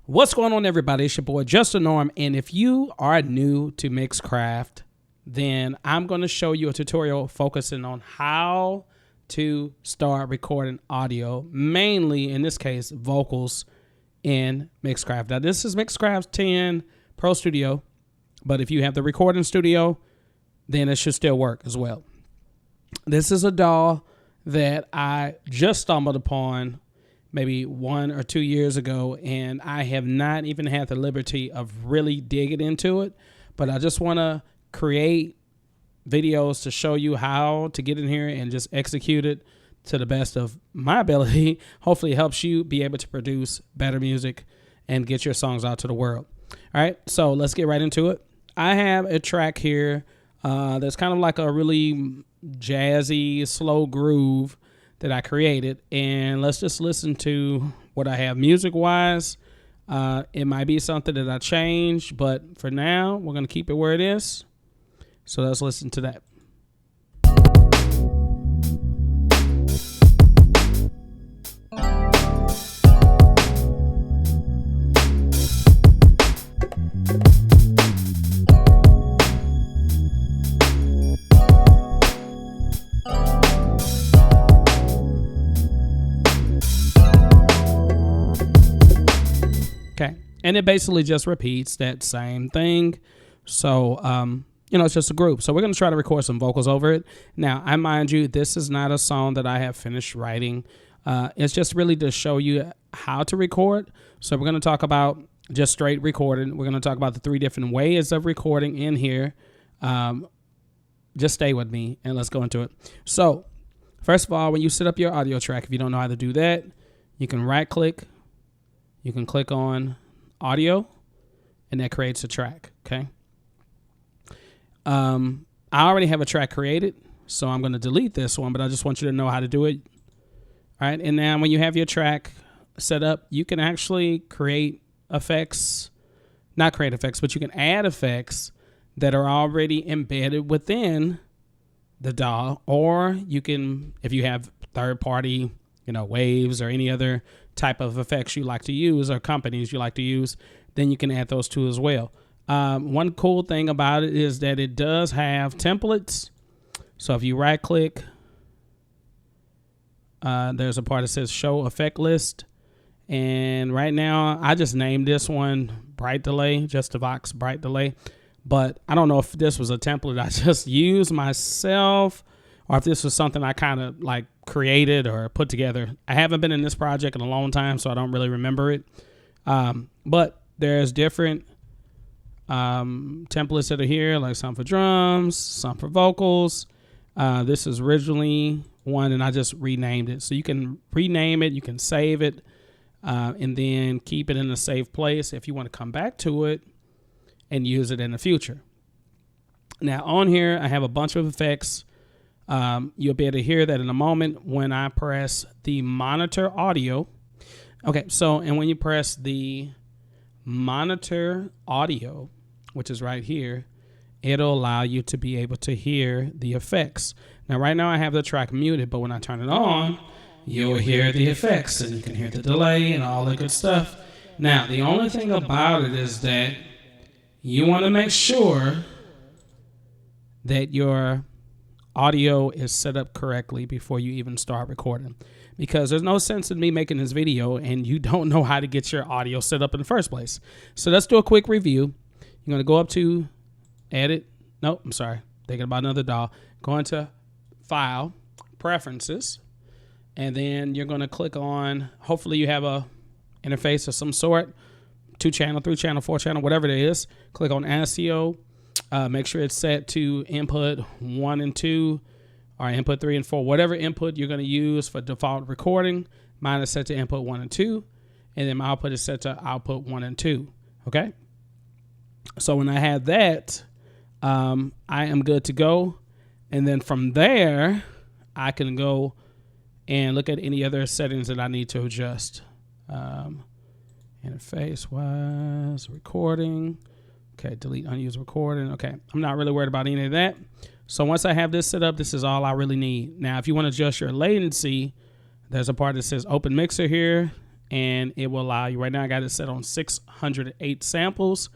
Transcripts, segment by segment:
What's going on, everybody? It's your boy Justin Norm, and if you are new to Mixcraft, then I'm going to show you a tutorial focusing on how to start recording audio, mainly in this case vocals in Mixcraft. Now this is Mixcraft 10 Pro Studio, but if you have the recording studio, then it should still work as well. This is a DAW that I just stumbled upon maybe 1 or 2 years ago, and I have not even had the liberty of really digging into it, but I just want to create videos to show you how to get in here and just execute it to the best of my ability. Hopefully it helps you be able to produce better music and get your songs out to the world. All right, so let's get right into it. I have a track here that's kind of like a really jazzy, slow groove that I created, and let's just listen to what I have music-wise. It might be something that I changed, but for now, we're going to keep it where it is. So let's listen to that. Okay, and it basically just repeats that same thing. So, you know, it's just a group. So we're going to try to record some vocals over it. Now, I mind you, this is not a song that I have finished writing. It's just really to show you how to record. So we're going to talk about just straight recording. We're going to talk about the 3 different ways of recording in here. Just stay with me and let's go into it. So, first of all, when you set up your audio track, if you don't know how to do that, you can right-click. You can click on audio, and that creates a track, okay? I already have a track created, so I'm going to delete this one, but I just want you to know how to do it. All right, and now when you have your track set up, you can actually create effects, not create effects, but you can add effects that are already embedded within the DAW, or you can, if you have third-party, you know, waves or any other type of effects you like to use or companies you like to use, then you can add those too as well. One cool thing about it is that it does have templates. So if you right click, there's a part that says show effect list. And right now I just named this one bright delay, just a Vox bright delay. But I don't know if this was a template I just used myself, or if this was something I kind of like created or put together. I haven't been in this project in a long time, so I don't really remember it. But there's different templates that are here, like some for drums, some for vocals. This is originally one, and I just renamed it. So you can rename it, you can save it, and then keep it in a safe place if you want to come back to it and use it in the future. Now on here, I have a bunch of effects. You'll be able to hear that in a moment when I press the monitor audio. Okay, so, and when you press the monitor audio, which is right here, it'll allow you to be able to hear the effects. Now, right now I have the track muted, but when I turn it on, you'll hear the effects and you can hear the delay and all that good stuff. Now, the only thing about it is that you want to make sure that your audio is set up correctly before you even start recording, because there's no sense in me making this video and you don't know how to get your audio set up in the first place. So let's do a quick review. You're going to go up to edit. Nope, I'm sorry. Thinking about another DAW. Go into file, preferences, and then you're going to click on, hopefully you have a interface of some sort, 2-channel, 3-channel, 4-channel, whatever it is. Click on ASIO. Make sure it's set to input 1 and 2 or input 3 and 4, whatever input you're going to use for default recording. Mine is set to input 1 and 2, and then my output is set to output 1 and 2. Okay. So when I have that, I am good to go. And then from there, I can go and look at any other settings that I need to adjust. Interface wise, recording. Okay, delete unused recording. Okay, I'm not really worried about any of that. So once I have this set up, this is all I really need. Now, if you want to adjust your latency, there's a part that says open mixer here, and it will allow you. Right now I got it set on 608 samples.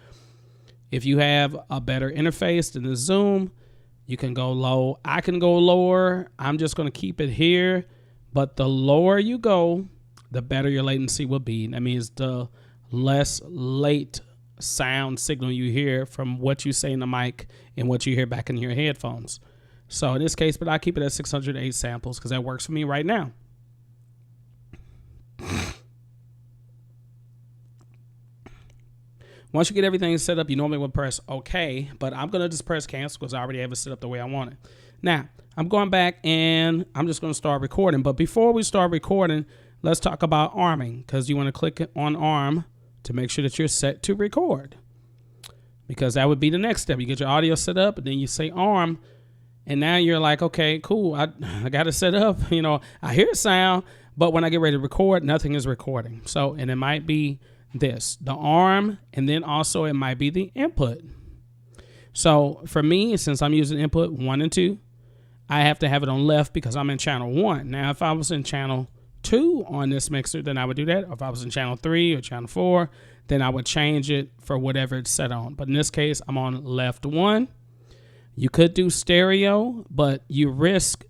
If you have a better interface than the Zoom, you can go low. I can go lower. I'm just going to keep it here. But the lower you go, the better your latency will be. That means the less late sound signal you hear from what you say in the mic and what you hear back in your headphones. So in this case, but I keep it at 608 samples because that works for me right now. Once you get everything set up, you normally would press OK, but I'm going to just press cancel because I already have it set up the way I want it. Now, I'm going back and I'm just going to start recording. But before we start recording, let's talk about arming, because you want to click on arm to make sure that you're set to record, because that would be the next step. You get your audio set up, and then you say arm, and now you're like, okay, cool. I got it set up. You know, I hear sound, but when I get ready to record, nothing is recording. So, and it might be this, the arm, and then also it might be the input. So for me, since I'm using input 1 and 2, I have to have it on left because I'm in channel 1. Now, if I was in channel 2 on this mixer, then I would do that. Or if I was in channel 3 or channel 4, then I would change it for whatever it's set on. But in this case, I'm on left 1. You could do stereo, but you risk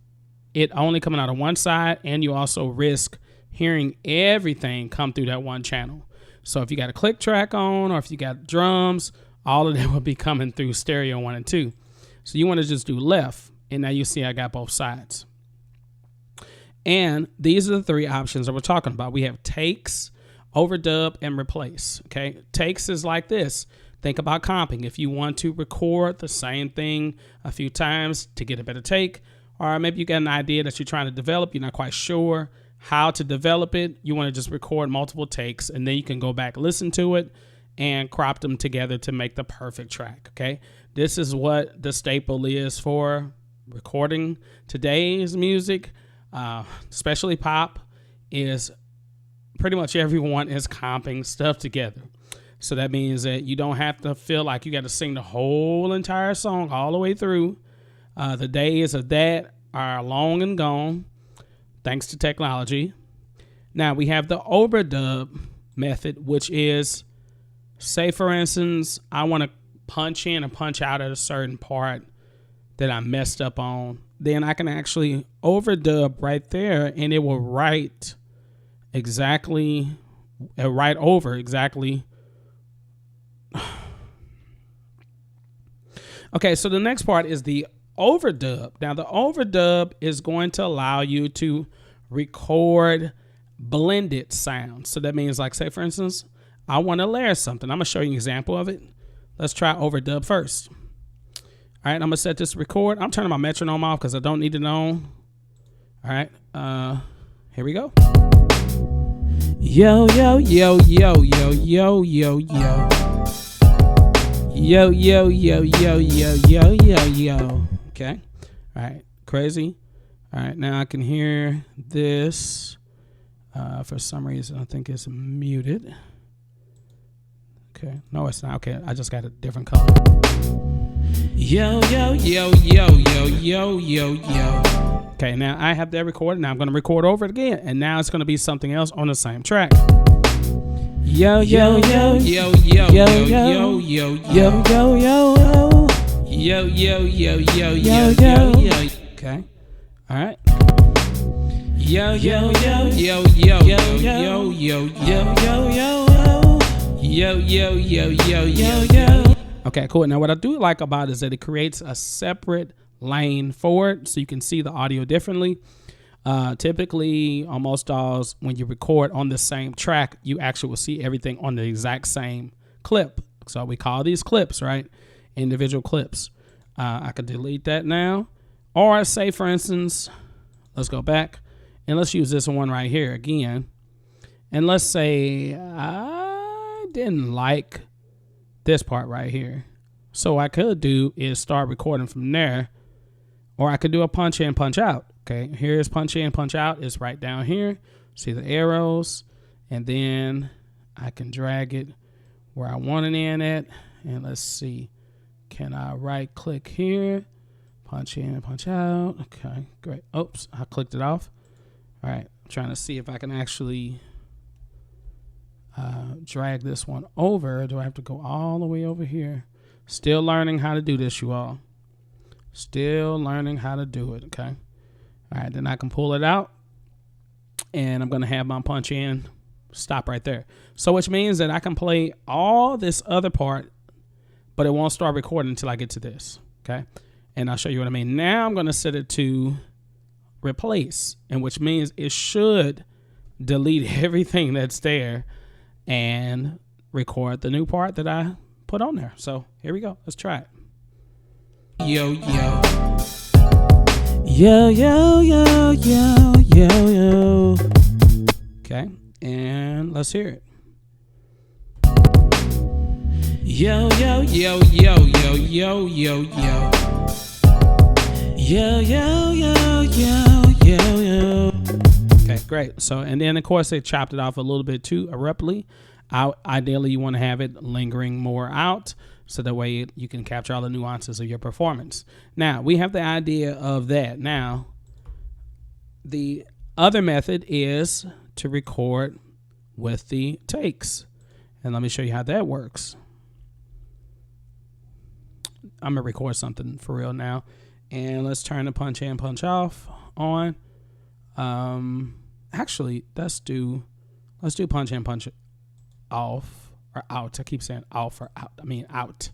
it only coming out of one side, and you also risk hearing everything come through that one channel. So if you got a click track on, or if you got drums, all of them will be coming through stereo 1 and 2. So you want to just do left, and now you see I got both sides. And these are the 3 options that we're talking about. We have takes, overdub, and replace. Okay, takes is like this. Think about comping. If you want to record the same thing a few times to get a better take, or maybe you got an idea that you're trying to develop, you're not quite sure how to develop it, you want to just record multiple takes, and then you can go back, listen to it, and crop them together to make the perfect track. Okay, this is what the staple is for recording today's music, especially pop, is pretty much everyone is comping stuff together. So that means that you don't have to feel like you got to sing the whole entire song all the way through. The days of that are long and gone, thanks to technology. Now we have the overdub method, which is, say for instance, I want to punch in and punch out at a certain part that I messed up on. Then I can actually overdub right there, and it will write exactly, right over exactly. Okay, so the next part is the overdub. Now the overdub is going to allow you to record blended sounds. So that means, like, say for instance, I want to layer something. I'm gonna show you an example of it. Let's try overdub first. All right, I'm gonna set this to record. I'm turning my metronome off because I don't need it on. All right, here we go. Yo, yo, yo, yo, yo, yo, yo, yo. Yo, yo, yo, yo, yo, yo, yo, yo. Okay. All right. Crazy. All right. Now I can hear this. For some reason, I think it's muted. Okay. No, it's not. Okay. I just got a different color. Yo, yo, yo, yo, yo, yo, yo, yo. Okay. Now I have that recorded. Now I'm going to record over it again. And now it's going to be something else on the same track. Yo, yo, yo, yo, yo, yo, yo, yo, yo, yo, yo, yo, yo, yo, yo, yo, yo, yo. Okay. All right. Yo, yo, yo, yo, yo, yo, yo, yo, yo, yo, yo, yo, yo, yo, yo, yo. Okay, cool. Now what I do like about it is that it creates a separate lane for it, so you can see the audio differently. Typically, on most DAWs, when you record on the same track, you actually will see everything on the exact same clip. So we call these clips, right? Individual clips. I could delete that now. Or say, for instance, let's go back and let's use this one right here again. And let's say I didn't like this part right here. So what I could do is start recording from there, or I could do a punch in, punch out. Okay, here's punch in, punch out. It's right down here. See the arrows, and then I can drag it where I want it in at. And let's see, can I right click here, punch in, punch out? Okay, great. Oops, I clicked it off. All right, I'm trying to see if I can actually drag this one over. Do I have to go all the way over here? Still learning how to do this, you all. Still learning how to do it, okay? All right, then I can pull it out, and I'm going to have my punch in stop right there. So which means that I can play all this other part, but it won't start recording until I get to this, okay? And I'll show you what I mean. Now I'm going to set it to replace, and which means it should delete everything that's there and record the new part that I put on there. So here we go. Let's try it. Yo, yo. Yo, yo, yo, yo, yo, yo. Okay, and let's hear it. Yo, yo, yo, yo, yo, yo, yo, yo. Yo, yo, yo, yo, yo, yo. Okay, great. So, and then of course they chopped it off a little bit too abruptly. Ideally, you want to have it lingering more out, so that way you can capture all the nuances of your performance. Now, we have the idea of that. Now, the other method is to record with the takes. And let me show you how that works. I'm going to record something for real now. And let's turn the punch in, punch off on. Actually, let's do punch in, punch off. Or out. I keep saying off or out. I mean out.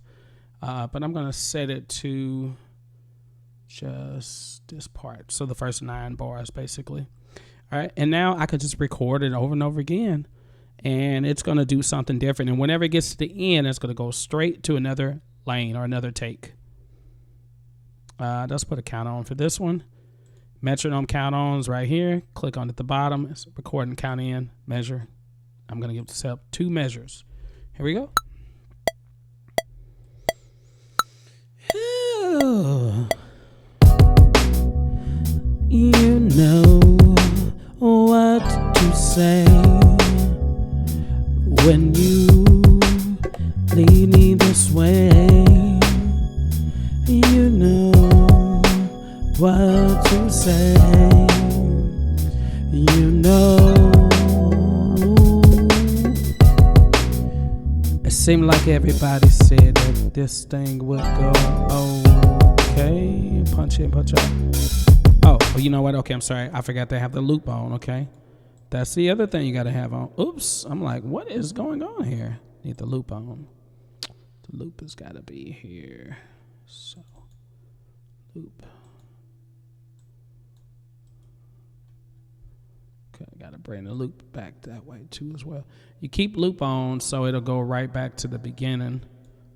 But I'm going to set it to just this part. So the first 9 bars, basically. All right. And now I could just record it over and over again. And it's going to do something different. And whenever it gets to the end, it's going to go straight to another lane or another take. Let's put a count on for this one. Metronome count ons right here. Click on at the bottom. It's record and count in, measure. I'm going to give this up 2 measures. Here we go. You know what to say when you lead me this way. You know what to say. You know. It seemed like everybody said that this thing would go okay. Punch in, punch out. Oh, well, you know what? Okay, I'm sorry. I forgot to have the loop on, okay? That's the other thing you got to have on. Oops. I'm like, what is going on here? Need the loop on. The loop has got to be here. So, loop. Okay, got to bring the loop back that way too as well. You keep loop on so it'll go right back to the beginning.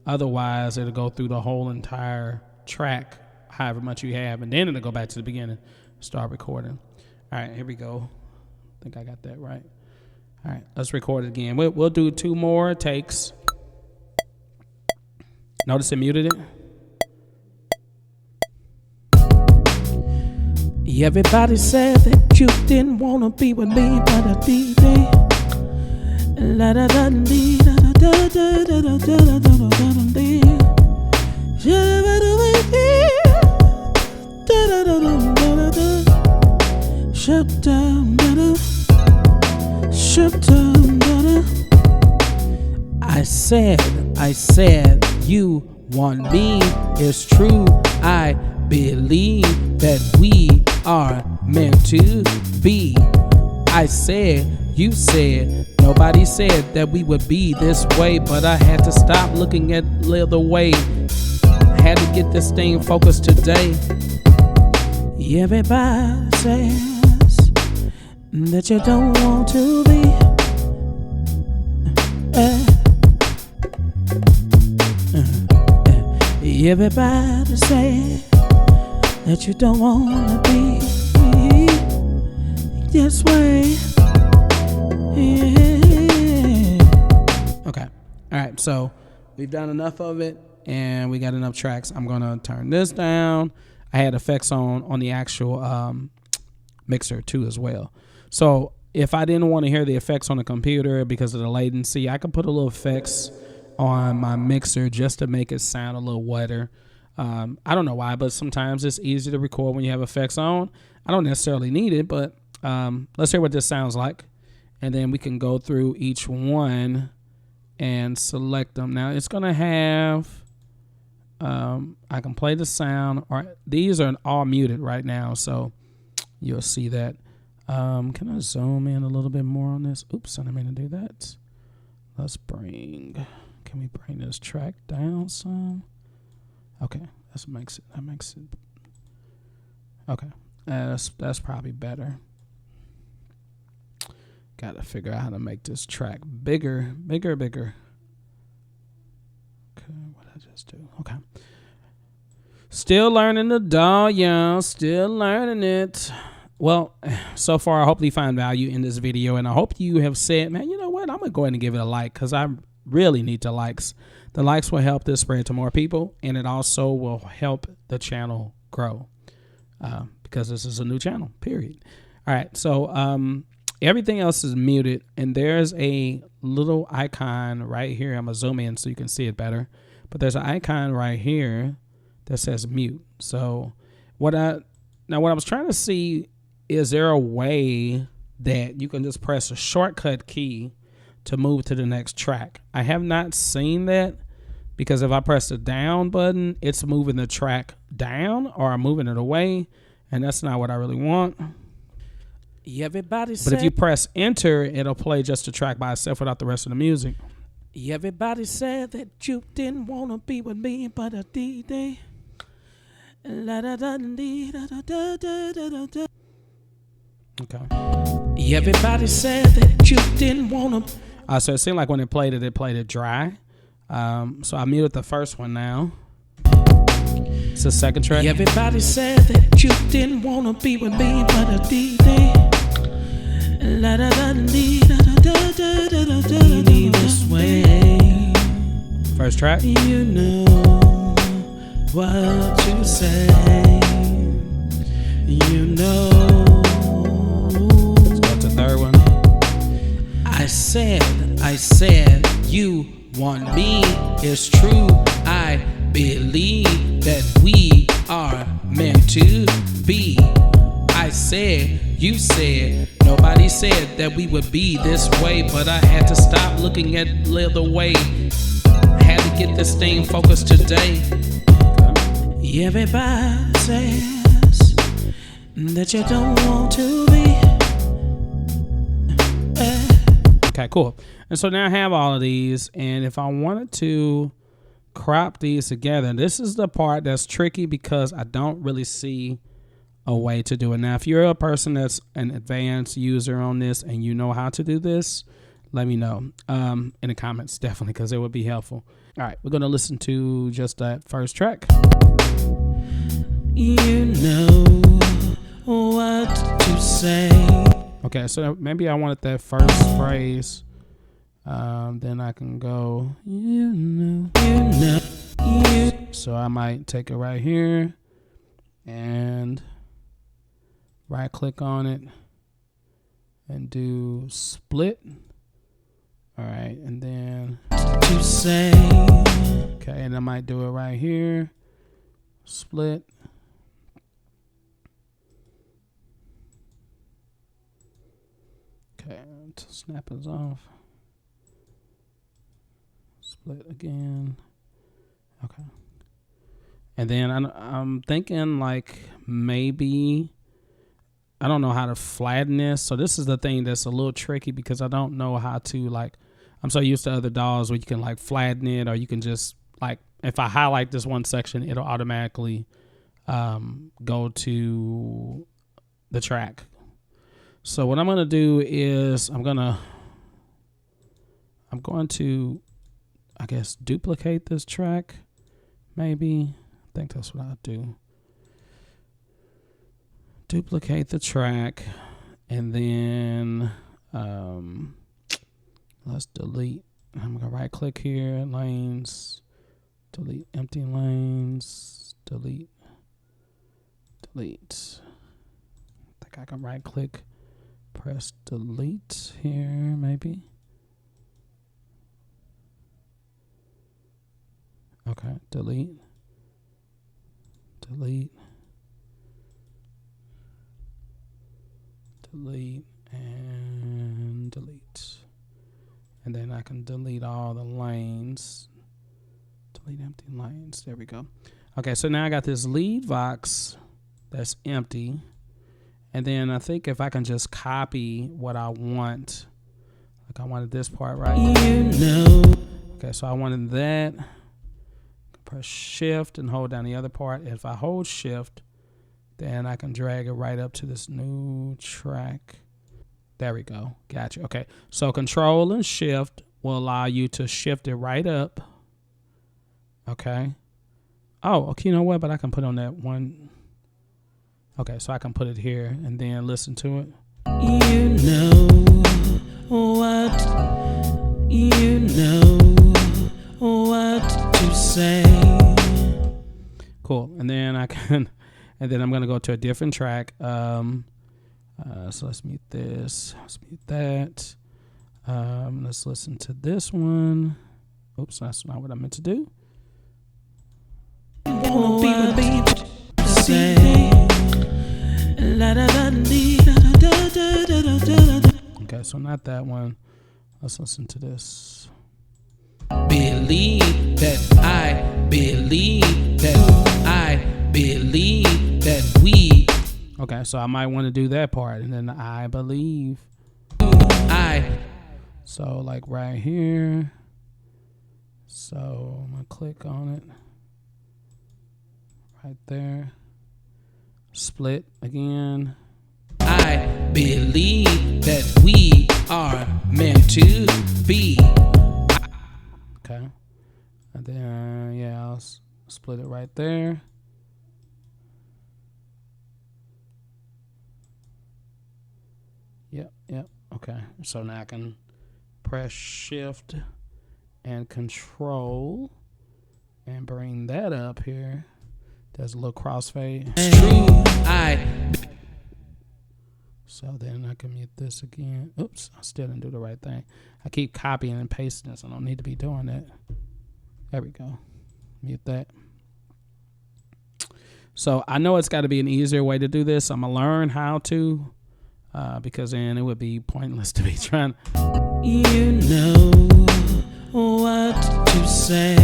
Otherwise, it'll go through the whole entire track, however much you have, and then it'll go back to the beginning, start recording. All right, here we go. I think I got that right. All right, let's record it again. We'll do 2 more takes. Notice it muted it. Everybody said that you didn't want to be with me, but I did. La da da dee da da da da da da da da da dee. Shut down, shut down. I said you want me. It's true. I believe that we are meant to be. I said, you said, nobody said that we would be this way, but I had to stop looking at the other way. I had to get this thing focused today. Everybody says that you don't want to be. Everybody says that you don't want to be this way. Yeah. Okay. All right. So we've done enough of it, and we got enough tracks. I'm gonna turn this down. I had effects on the actual mixer too as well. So if I didn't want to hear the effects on the computer because of the latency, I could put a little effects on my mixer just to make it sound a little wetter. I don't know why, but sometimes it's easy to record when you have effects on. I don't necessarily need it, but let's hear what this sounds like. and then we can go through each one and select them. Now it's gonna have, I can play the sound, or these are all muted right now, so you'll see that. Can I zoom in a little bit more on this? Oops, I didn't mean to do that. Can we bring this track down some? Okay, that makes it, okay, that's probably better. Got to figure out how to make this track bigger. Okay, what did I just do? Okay. Still learning the DAW, y'all. Still learning it. Well, so far, I hope you find value in this video, and I hope you have said, man, you know what? I'm going to go ahead and give it a like, because I really need the likes. The likes will help this spread to more people, and it also will help the channel grow, because this is a new channel, period. All right, so everything else is muted, and there's a little icon right here. I'm going to zoom in so you can see it better, but there's an icon right here that says mute. So what I was trying to see, is there a way that you can just press a shortcut key to move to the next track? I have not seen that, because if I press the down button, it's moving the track down, or I'm moving it away, and that's not what I really want. Everybody but if you press enter, it'll play just the track by itself without the rest of the music. Everybody said that you didn't want to be with me, but I did. Okay. Everybody said that you didn't want to. So it seemed like when it played it dry. So I muted the first one now. It's the second track. Everybody said that you didn't want to be with me, but I did. This way. First track. You know what you say. You know. Let's go to the third one. I said you want me. It's true. I believe that we are meant to be. I said, you said, nobody said that we would be this way, but I had to stop looking at the other way. I had to get this thing focused today. Everybody says that you don't want to be. Okay, cool. And so now I have all of these, and if I wanted to crop these together, this is the part that's tricky, because I don't really see a way to do it. Now, if you're a person that's an advanced user on this and you know how to do this, let me know in the comments, definitely, because it would be helpful. All right, we're going to listen to just that first track. You know what to say. Okay, so maybe I wanted that first phrase. Then I can go, you know. So I might take it right here and right click on it and do split. All right, and then to say. Okay, and I might do it right here, split. Okay, snap is off. Split again. Okay. And then I'm thinking like maybe, I don't know how to flatten this. So this is the thing that's a little tricky, because I don't know how to, like, I'm so used to other DAWs where you can like flatten it, or you can just like, if I highlight this one section, it'll automatically go to the track. So what I'm going to do is I'm going to, I guess, duplicate this track. Maybe. I think that's what I'll do. Duplicate the track, and then let's delete. I'm going to right click here, lanes, delete empty lanes, delete. I think I can right click, press delete here, maybe. Okay, delete, and delete. And then I can delete all the lanes. Delete empty lanes. There we go. Okay, so now I got this lead box that's empty. And then I think if I can just copy what I want, like I wanted this part right here. Okay, so I wanted that. Press shift and hold down the other part. If I hold shift, then I can drag it right up to this new track. There we go. Gotcha. Okay, so control and shift will allow you to shift it right up. Okay. Oh, okay, you know what? But I can put on that one. Okay, so I can put it here and then listen to it. You know what, you know what to say. Cool. And then I can, and then I'm going to go to a different track. So let's mute this. Let's mute that. Let's listen to this one. Oops, that's not what I meant to do. Okay, so not that one. Let's listen to this. Believe that I believe that I believe that we. Okay, so I might want to do that part, and then I believe. So like right here. So I'm gonna click on it. Right there. Split again. I believe that we are meant to be. Okay. And then, yeah, I'll split it right there. Yep. Okay. So now I can press shift and control and bring that up here. There's a little crossfade. So then I can mute this again. Oops, I still didn't do the right thing. I keep copying and pasting this. I don't need to be doing that. There we go. Mute that. So I know it's got to be an easier way to do this. I'm going to learn how to, because then it would be pointless to be trying. You know what to say.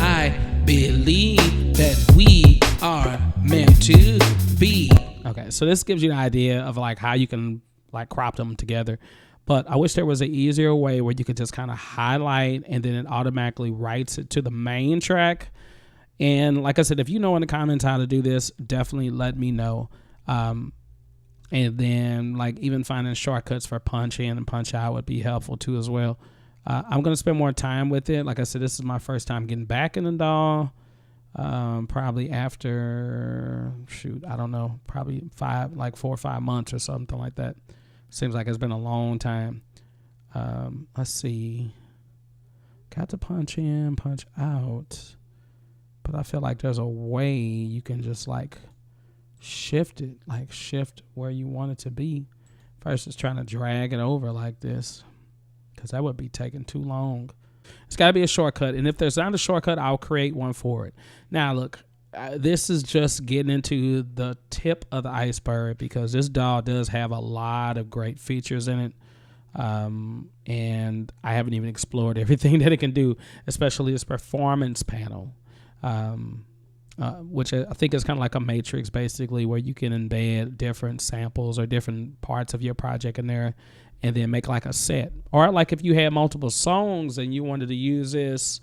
I believe that we are meant to be. Okay, so this gives you an idea of like how you can like crop them together. But I wish there was an easier way where you could just kind of highlight and then it automatically writes it to the main track. And like I said, if you know in the comments how to do this, definitely let me know. And then like even finding shortcuts for punch in and punch out would be helpful too as well. I'm going to spend more time with it. Like I said, this is my first time getting back in the DAW. Probably after, I don't know, probably 4 or 5 months or something like that. Seems like it's been a long time. Let's see. Got to punch in, punch out. But I feel like there's a way you can just like shift it, like shift where you want it to be versus trying to drag it over like this, because that would be taking too long. It's got to be a shortcut, and if there's not a shortcut, I'll create one for it. Now, look, this is just getting into the tip of the iceberg because this DAW does have a lot of great features in it, and I haven't even explored everything that it can do, especially this performance panel, which I think is kind of like a matrix, basically, where you can embed different samples or different parts of your project in there and then make like a set. Or like if you had multiple songs and you wanted to use this,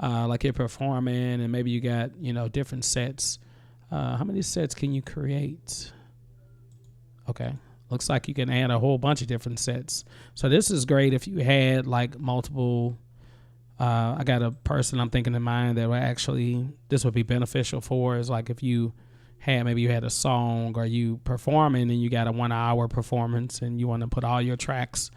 like you're performing and maybe you got, different sets. How many sets can you create? Okay. Looks like you can add a whole bunch of different sets. So this is great if you had like multiple. I got a person I'm thinking in mind that this would be beneficial for is like if you had a song or you performing and you got a 1 hour performance and you want to put all your tracks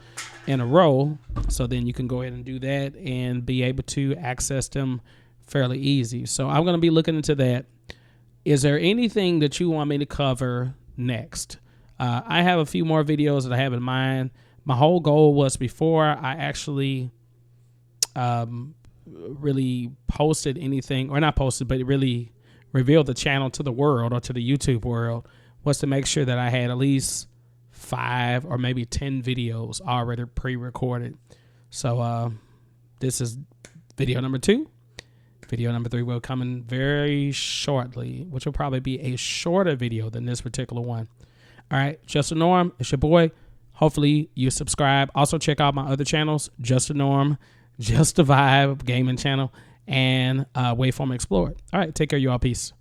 in a row. So then you can go ahead and do that and be able to access them fairly easy. So I'm going to be looking into that. Is there anything that you want me to cover next? I have a few more videos that I have in mind. My whole goal was before I actually really posted anything, or not posted, but really revealed the channel to the world or to the YouTube world, was to make sure that I had at least 5 or maybe 10 videos already pre-recorded. So this is video number 2. Video number 3 will come in very shortly, which will probably be a shorter video than this particular one. All right, Just a Norm, it's your boy. Hopefully you subscribe. Also check out my other channels, Just a Norm, Just a Vibe gaming channel, and Waveform Explored. All right, take care, y'all. Peace.